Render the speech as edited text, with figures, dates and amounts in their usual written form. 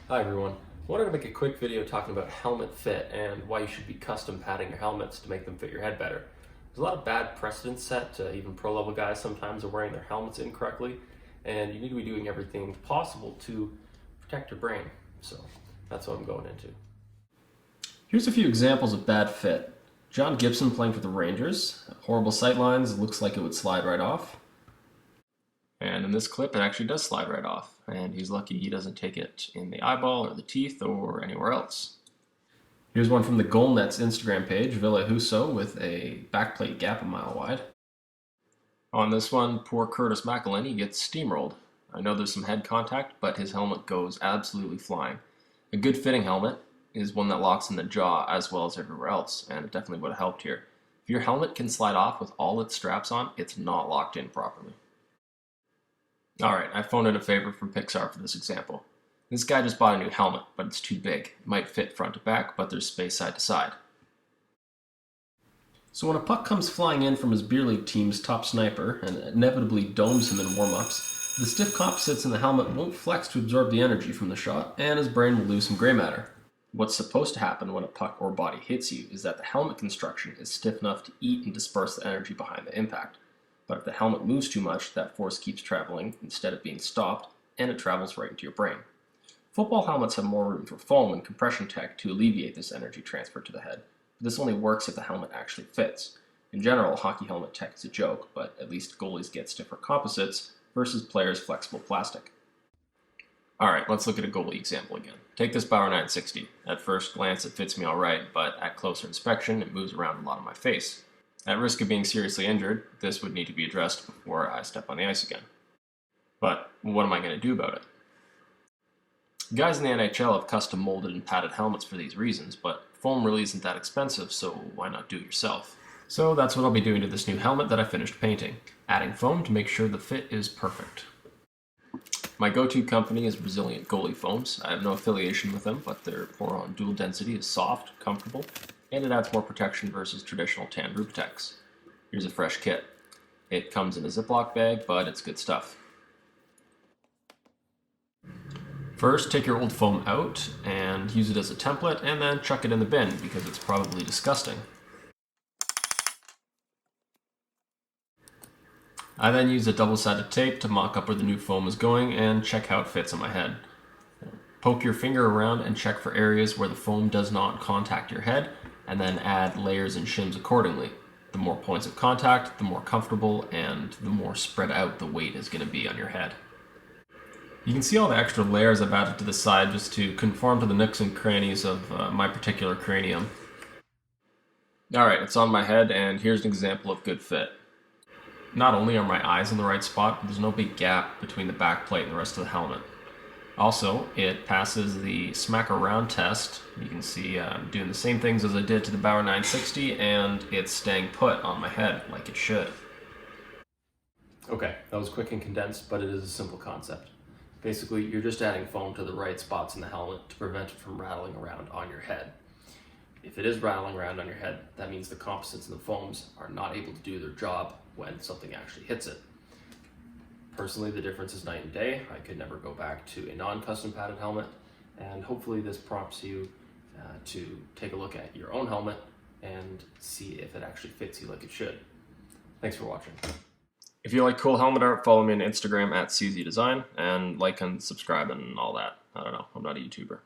Hi everyone. I wanted to make a quick video talking about helmet fit and why you should be custom padding your helmets to make them fit your head better. There's a lot of bad precedents set. Even pro level guys sometimes are wearing their helmets incorrectly, and you need to be doing everything possible to protect your brain. So that's what I'm going into. Here's a few examples of bad fit. John Gibson playing for the Rangers. Horrible sightlines, looks like it would slide right off. And in this clip, it actually does slide right off, and he's lucky he doesn't take it in the eyeball or the teeth or anywhere else. Here's one from the GoalNet's Instagram page, Villa Huso, with a backplate gap a mile wide. On this one, poor Curtis McElhinney gets steamrolled. I know there's some head contact, but his helmet goes absolutely flying. A good fitting helmet is one that locks in the jaw as well as everywhere else, and it definitely would have helped here. If your helmet can slide off with all its straps on, it's not locked in properly. Alright, I phoned in a favor from Pixar for this example. This guy just bought a new helmet, but it's too big. It might fit front to back, but there's space side to side. So when a puck comes flying in from his beer league team's top sniper and inevitably domes him in warm-ups, the stiff composites in the helmet won't flex to absorb the energy from the shot, and his brain will lose some gray matter. What's supposed to happen when a puck or body hits you is that the helmet construction is stiff enough to eat and disperse the energy behind the impact. But if the helmet moves too much, that force keeps traveling instead of being stopped, and it travels right into your brain. Football helmets have more room for foam and compression tech to alleviate this energy transfer to the head, but this only works if the helmet actually fits. In general, hockey helmet tech is a joke, but at least goalies get stiffer composites versus players' flexible plastic. Alright, let's look at a goalie example again. Take this Poron 960. At first glance it fits me alright, but at closer inspection it moves around a lot on my face. At risk of being seriously injured, this would need to be addressed before I step on the ice again. But what am I going to do about it? Guys in the NHL have custom molded and padded helmets for these reasons, but foam really isn't that expensive, so why not do it yourself? So that's what I'll be doing to this new helmet that I finished painting, adding foam to make sure the fit is perfect. My go-to company is Resilient Goalie Foams. I have no affiliation with them, but their Poron dual density is soft, comfortable, and it adds more protection versus traditional tan rubitex. Here's a fresh kit. It comes in a Ziploc bag, but it's good stuff. First, take your old foam out and use it as a template, and then chuck it in the bin because it's probably disgusting. I then use a double-sided tape to mock up where the new foam is going and check how it fits on my head. Poke your finger around and check for areas where the foam does not contact your head, and then add layers and shims accordingly. The more points of contact, the more comfortable and the more spread out the weight is going to be on your head. You can see all the extra layers I've added to the side just to conform to the nooks and crannies of my particular cranium. Alright, it's on my head, and here's an example of good fit. Not only are my eyes in the right spot, but there's no big gap between the backplate and the rest of the helmet. Also, it passes the smack around test. You can see I'm doing the same things as I did to the Bauer 960, and it's staying put on my head like it should. Okay, that was quick and condensed, but it is a simple concept. Basically, you're just adding foam to the right spots in the helmet to prevent it from rattling around on your head. If it is rattling around on your head, that means the composites and the foams are not able to do their job when something actually hits it. Personally, the difference is night and day. I could never go back to a non-custom padded helmet, and hopefully this prompts you to take a look at your own helmet and see if it actually fits you like it should. Thanks for watching. If you like cool helmet art, follow me on Instagram at CZDesign, and like and subscribe and all that. I don't know, I'm not a YouTuber.